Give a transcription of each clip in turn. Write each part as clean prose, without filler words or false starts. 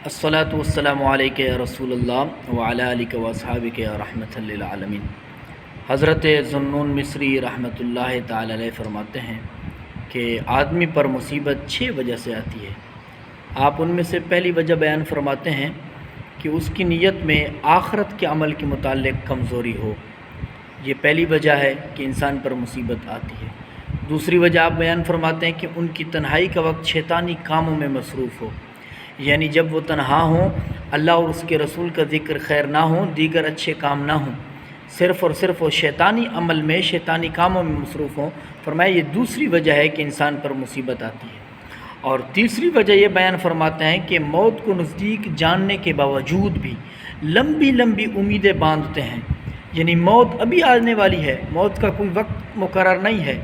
الصلاۃ والسلام علیک یا رسول اللہ وعلی آلک و اصحابک یا رحمۃ للعالمین۔ حضرت ذوالنون مصری رحمۃ اللہ تعالی علیہ فرماتے ہیں کہ آدمی پر مصیبت 6 وجہ سے آتی ہے۔ آپ ان میں سے پہلی وجہ بیان فرماتے ہیں کہ اس کی نیت میں آخرت کے عمل کے متعلق کمزوری ہو۔ یہ پہلی وجہ ہے کہ انسان پر مصیبت آتی ہے۔ دوسری وجہ آپ بیان فرماتے ہیں کہ ان کی تنہائی کا وقت شیطانی کاموں میں مصروف ہو، یعنی جب وہ تنہا ہوں، اللہ اور اس کے رسول کا ذکر خیر نہ ہوں، دیگر اچھے کام نہ ہوں، صرف اور صرف وہ شیطانی عمل میں، شیطانی کاموں میں مصروف ہوں۔ فرمایا یہ دوسری وجہ ہے کہ انسان پر مصیبت آتی ہے۔ اور تیسری وجہ یہ بیان فرماتے ہیں کہ موت کو نزدیک جاننے کے باوجود بھی لمبی لمبی امیدیں باندھتے ہیں، یعنی موت ابھی آنے والی ہے، موت کا کوئی وقت مقرر نہیں ہے،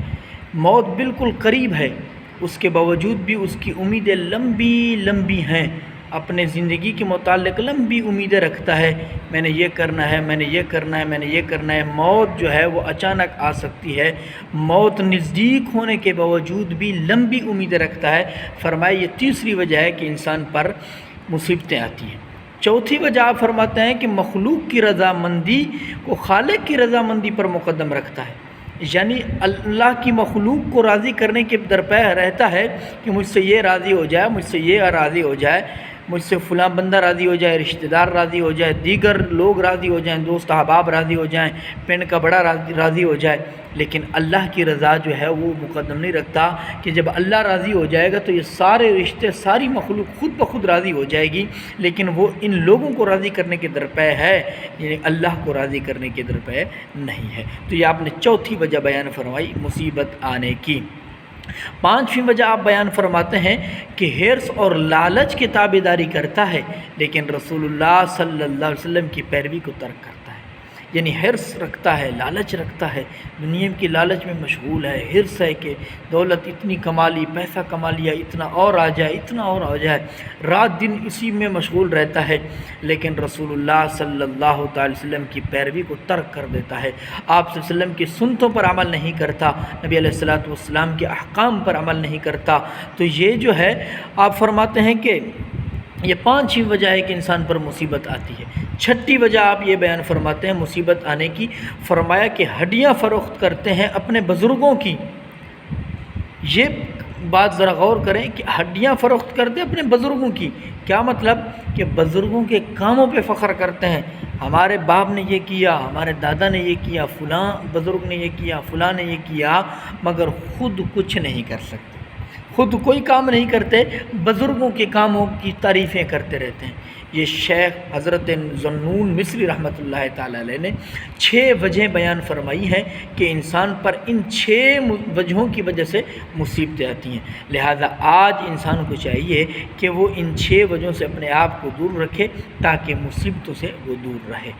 موت بالکل قریب ہے، اس کے باوجود بھی اس کی امیدیں لمبی لمبی ہیں، اپنے زندگی کے متعلق لمبی امیدیں رکھتا ہے، میں نے یہ کرنا ہے، میں نے یہ کرنا ہے، میں نے یہ کرنا ہے۔ موت جو ہے وہ اچانک آ سکتی ہے، موت نزدیک ہونے کے باوجود بھی لمبی امیدیں رکھتا ہے۔ فرمایا یہ تیسری وجہ ہے کہ انسان پر مصیبتیں آتی ہیں۔ چوتھی وجہ آپ فرماتے ہیں کہ مخلوق کی رضامندی کو خالق کی رضامندی پر مقدم رکھتا ہے، یعنی اللہ کی مخلوق کو راضی کرنے کے درپے رہتا ہے کہ مجھ سے یہ راضی ہو جائے، مجھ سے یہ راضی ہو جائے، مجھ سے فلاں بندہ راضی ہو جائے، رشتہ دار راضی ہو جائے، دیگر لوگ راضی ہو جائیں، دوست احباب راضی ہو جائیں، پنڈ کا بڑا راضی ہو جائے۔ لیکن اللہ کی رضا جو ہے وہ مقدم نہیں رکھتا کہ جب اللہ راضی ہو جائے گا تو یہ سارے رشتے، ساری مخلوق خود بخود راضی ہو جائے گی، لیکن وہ ان لوگوں کو راضی کرنے کے درپے ہے، یعنی اللہ کو راضی کرنے کے درپے نہیں ہے۔ تو یہ آپ نے چوتھی وجہ بیان فرمائی مصیبت آنے کی۔ پانچویں وجہ آپ بیان فرماتے ہیں کہ حرص اور لالچ کی تابعداری کرتا ہے، لیکن رسول اللہ صلی اللہ علیہ وسلم کی پیروی کو ترک کرتا ہے، یعنی حرص رکھتا ہے، لالچ رکھتا ہے، دنیا کی لالچ میں مشغول ہے، حرص ہے کہ دولت اتنی کما لی، پیسہ کما لیا، اتنا اور آ جائے، اتنا اور آ جائے، رات دن اسی میں مشغول رہتا ہے، لیکن رسول اللہ صلی اللہ تعالی وسلم کی پیروی کو ترک کر دیتا ہے، آپ صلی اللہ علیہ وسلم کی سنتوں پر عمل نہیں کرتا، نبی علیہ الصلوۃ والسلام کے احکام پر عمل نہیں کرتا۔ تو یہ جو ہے آپ فرماتے ہیں کہ یہ پانچویں وجہ ہے کہ انسان پر مصیبت آتی ہے۔ چھٹی وجہ آپ یہ بیان فرماتے ہیں مصیبت آنے کی، فرمایا کہ ہڈیاں فروخت کرتے ہیں اپنے بزرگوں کی۔ یہ بات ذرا غور کریں کہ ہڈیاں فروخت کرتے ہیں اپنے بزرگوں کی، کیا مطلب کہ بزرگوں کے کاموں پہ فخر کرتے ہیں، ہمارے باپ نے یہ کیا، ہمارے دادا نے یہ کیا، فلاں بزرگ نے یہ کیا، فلاں نے یہ کیا، مگر خود کچھ نہیں کر سکتے، خود کوئی کام نہیں کرتے، بزرگوں کے کاموں کی تعریفیں کرتے رہتے ہیں۔ یہ شیخ حضرت ذوالنون مصری رحمۃ اللہ تعالی علیہ نے 6 وجہیں بیان فرمائی ہیں کہ انسان پر ان 6 وجہوں کی وجہ سے مصیبتیں آتی ہیں۔ لہذا آج انسان کو چاہیے کہ وہ ان 6 وجہوں سے اپنے آپ کو دور رکھے تاکہ مصیبتوں سے وہ دور رہے۔